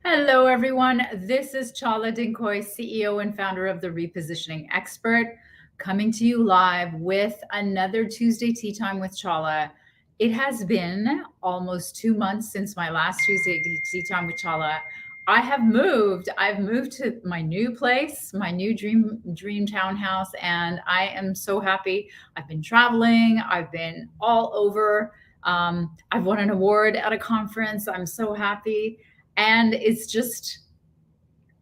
Hello, everyone. This is Chala Dinkoy, CEO and founder of the Repositioning Expert, coming to you live with another Tuesday Tea Time with Chala. It has been almost 2 months since my last Tuesday Tea Time with Chala. I have moved. I've moved to my new place, my new dream townhouse, and I am so happy. I've been traveling. I've been all over. I've won an award at a conference. I'm so happy and it's just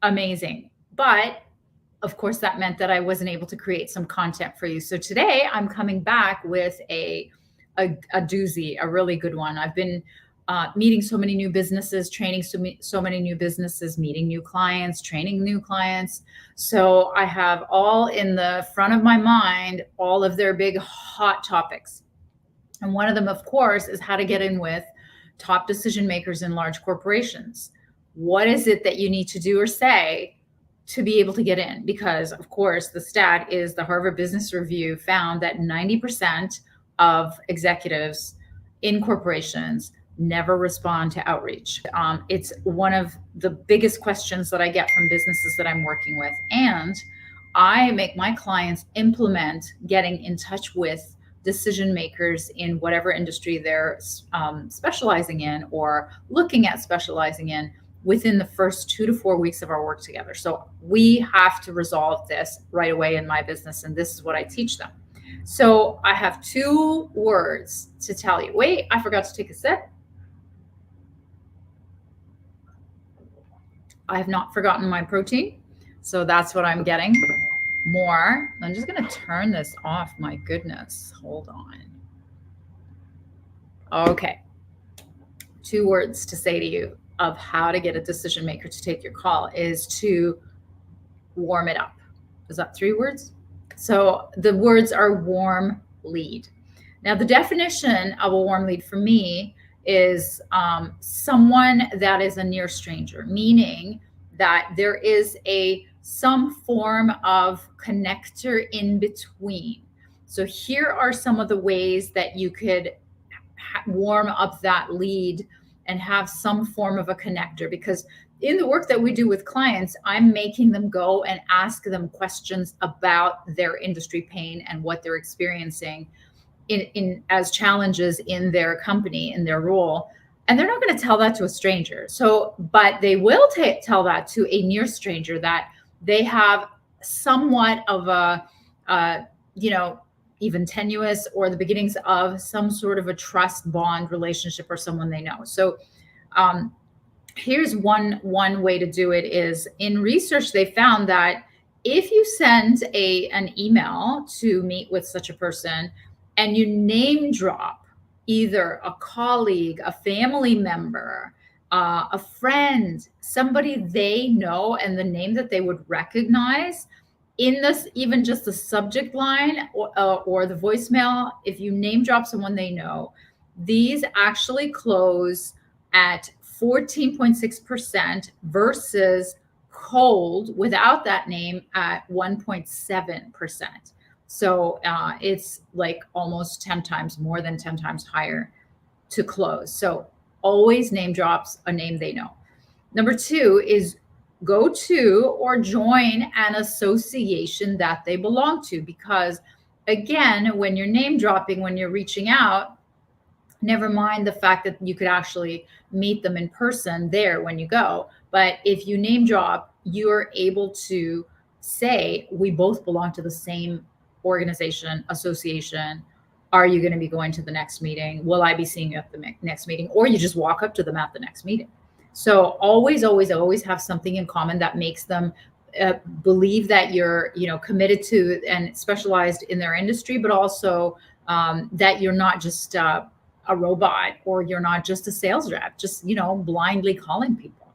amazing. But of course, that meant that I wasn't able to create some content for you. So today I'm coming back with a doozy, a really good one. I've been meeting so many new businesses, training so many new businesses, meeting new clients, training new clients. So I have all in the front of my mind all of their big hot topics. And one of them, of course, is how to get in with top decision makers in large corporations. What is it that you need to do or say to be able to get in? Because, of course, the stat is the Harvard Business Review found that 90% of executives in corporations never respond to outreach. It's one of the biggest questions that I get from businesses that I'm working with. And I make my clients implement getting in touch with decision makers in whatever industry they're specializing in or looking at specializing in within the first 2 to 4 weeks of our work together. So we have to resolve this right away in my business, and this is what I teach them. So I have 2 words to tell you. Wait, I forgot to take a sip. I have not forgotten my protein, so that's what I'm getting. More. I'm just going to turn this off. My goodness. Hold on. Okay. 2 words to say to you of how to get a decision maker to take your call is to warm it up. Is that 3 words? So the words are warm lead. Now, the definition of a warm lead for me is someone that is a near stranger, meaning that there is some form of connector in between. So here are some of the ways that you could warm up that lead and have some form of a connector, because in the work that we do with clients, I'm making them go and ask them questions about their industry pain and what they're experiencing in as challenges in their company, in their role. And they're not going to tell that to a stranger. So, but they will tell that to a near stranger that they have somewhat of a even tenuous or the beginnings of some sort of a trust bond relationship or someone they know. So here's one way to do it is in research, they found that if you send an email to meet with such a person and you name drop either a colleague, a family member, a friend, somebody they know and the name that they would recognize, in this, even just the subject line or the voicemail, if you name drop someone they know, these actually close at 14.6% versus cold without that name at 1.7%. So it's like almost 10 times, more than 10 times higher to close. So always name drops a name they know. Number 2 is go to or join an association that they belong to, because again, when you're name dropping, when you're reaching out, never mind the fact that you could actually meet them in person there when you go. But if you name drop, you're able to say, we both belong to the same organization, association. Are you going to be going to the next meeting? Will I be seeing you at the next meeting? Or you just walk up to them at the next meeting. So always, always, always have something in common that makes them believe that you're, committed to and specialized in their industry, but also that you're not just a robot or you're not just a sales rep, just, blindly calling people.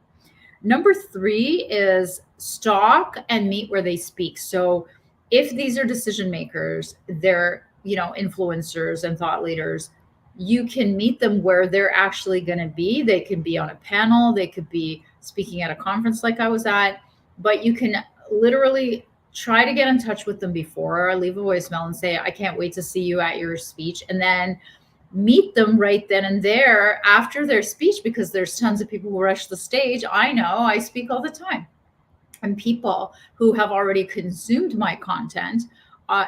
Number 3 is stalk and meet where they speak. So if these are decision makers, they're, influencers and thought leaders, you can meet them where they're actually going to be. They could be on a panel, they could be speaking at a conference like I was at, but you can literally try to get in touch with them before, or leave a voicemail and say, I can't wait to see you at your speech. And then meet them right then and there after their speech, because there's tons of people who rush the stage. I know, I speak all the time. And people who have already consumed my content,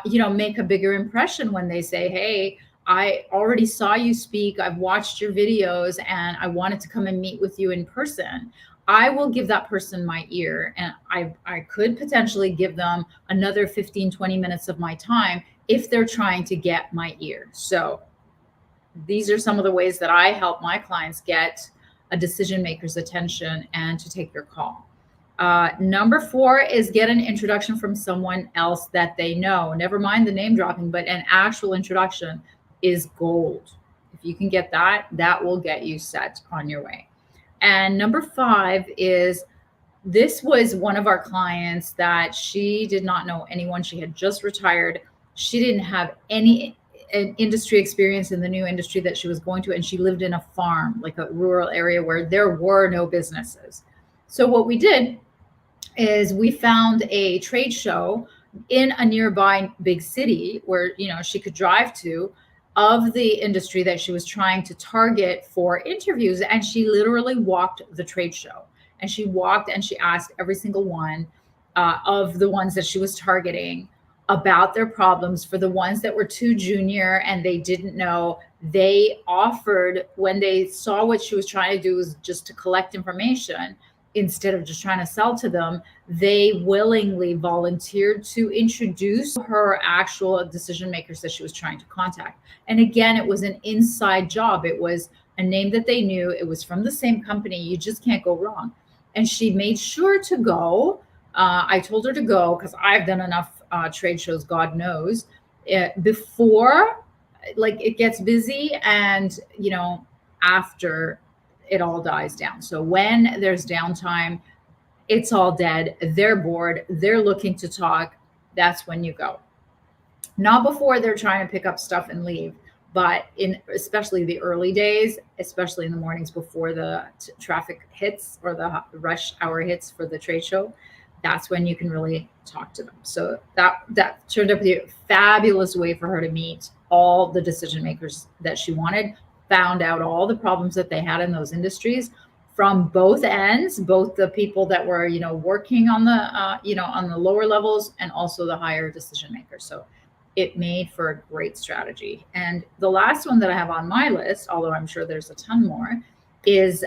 make a bigger impression when they say, hey, I already saw you speak, I've watched your videos, and I wanted to come and meet with you in person. I will give that person my ear, and I could potentially give them another 15, 20 minutes of my time if they're trying to get my ear. So these are some of the ways that I help my clients get a decision maker's attention and to take your call. Number 4 is get an introduction from someone else that they know. Never mind the name dropping, but an actual introduction is gold. If you can get that, that will get you set on your way. And number 5 is, this was one of our clients that she did not know anyone. She had just retired. She didn't have any industry experience in the new industry that she was going to, and she lived in a farm, like a rural area where there were no businesses. So what we did is we found a trade show in a nearby big city where, she could drive to, of the industry that she was trying to target for interviews. And she literally walked the trade show, and she walked and she asked every single one of the ones that she was targeting about their problems. For the ones that were too junior and they didn't know, they offered, when they saw what she was trying to do was just to collect information instead of just trying to sell to them, they willingly volunteered to introduce her actual decision makers that she was trying to contact. And again, it was an inside job. It was a name that they knew. It was from the same company. You just can't go wrong. And she made sure to go. I told her to go because I've done enough trade shows, God knows, before like it gets busy and, after it all dies down. So when there's downtime, it's all dead. They're bored. They're looking to talk. That's when you go. Not before they're trying to pick up stuff and leave, but in especially the early days, especially in the mornings before the traffic hits or the rush hour hits for the trade show, that's when you can really talk to them. So that turned out to be a fabulous way for her to meet all the decision makers that she wanted, found out all the problems that they had in those industries from both ends, both the people that were, working on the, on the lower levels, and also the higher decision makers. So it made for a great strategy. And the last one that I have on my list, although I'm sure there's a ton more, is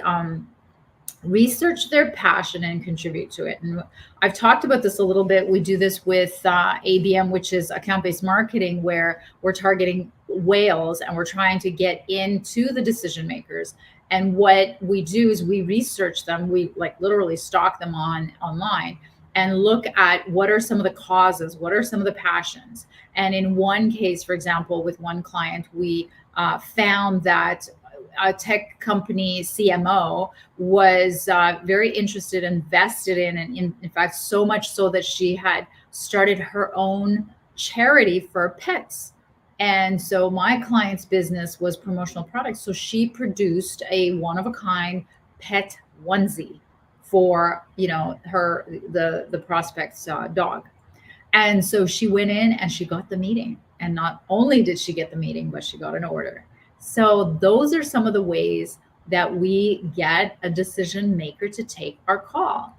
research their passion and contribute to it. And I've talked about this a little bit. We do this with ABM, which is account-based marketing, where we're targeting whales and we're trying to get into the decision makers. And what we do is we research them. We literally stalk them online and look at what are some of the causes, what are some of the passions. And in one case, for example, with one client, we found that a tech company CMO was very interested, invested in, and in fact, so much so that she had started her own charity for pets. And so my client's business was promotional products. So she produced a one-of-a-kind pet onesie for, the prospect's dog. And so she went in and she got the meeting. And not only did she get the meeting, but she got an order. So those are some of the ways that we get a decision maker to take our call.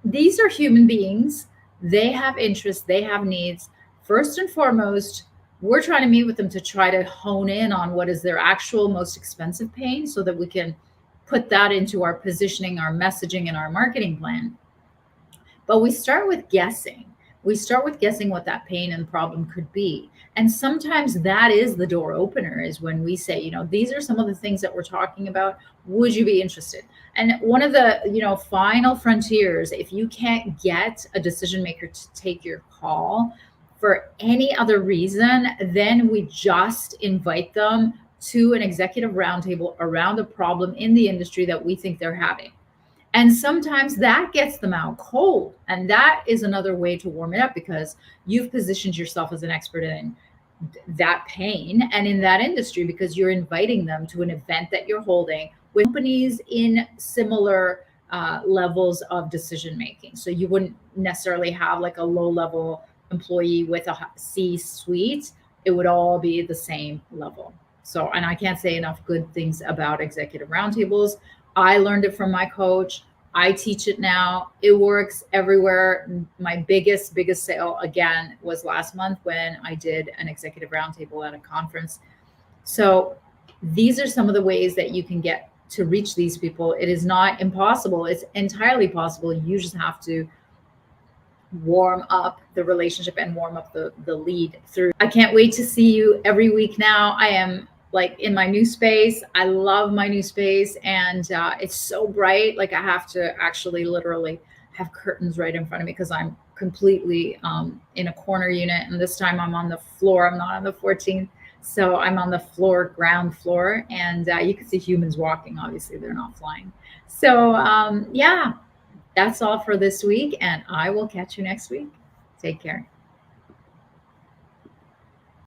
These are human beings. They have interests, they have needs. First and foremost, we're trying to meet with them to try to hone in on what is their actual most expensive pain so that we can put that into our positioning, our messaging, and our marketing plan. But we start with guessing. We start with guessing what that pain and problem could be. And sometimes that is the door opener, is when we say, these are some of the things that we're talking about. Would you be interested? And one of the, final frontiers, if you can't get a decision maker to take your call for any other reason, then we just invite them to an executive roundtable around a problem in the industry that we think they're having. And sometimes that gets them out cold. And that is another way to warm it up, because you've positioned yourself as an expert in that pain and in that industry, because you're inviting them to an event that you're holding with companies in similar levels of decision making. So you wouldn't necessarily have like a low level employee with a C-suite. It would all be the same level. So, and I can't say enough good things about executive roundtables. I learned it from my coach. I teach it now. It works everywhere. My biggest sale again was last month when I did an executive roundtable at a conference. So these are some of the ways that you can get to reach these people. It is not impossible. It's entirely possible. You just have to warm up the relationship and warm up the lead through. I can't wait to see you every week now. I am like in my new space. I love my new space, and it's so bright. Like I have to actually literally have curtains right in front of me because I'm completely in a corner unit, and this time I'm on the floor. I'm not on the 14th. So I'm on the floor, ground floor, and you can see humans walking. Obviously, they're not flying. So yeah, that's all for this week, and I will catch you next week. Take care.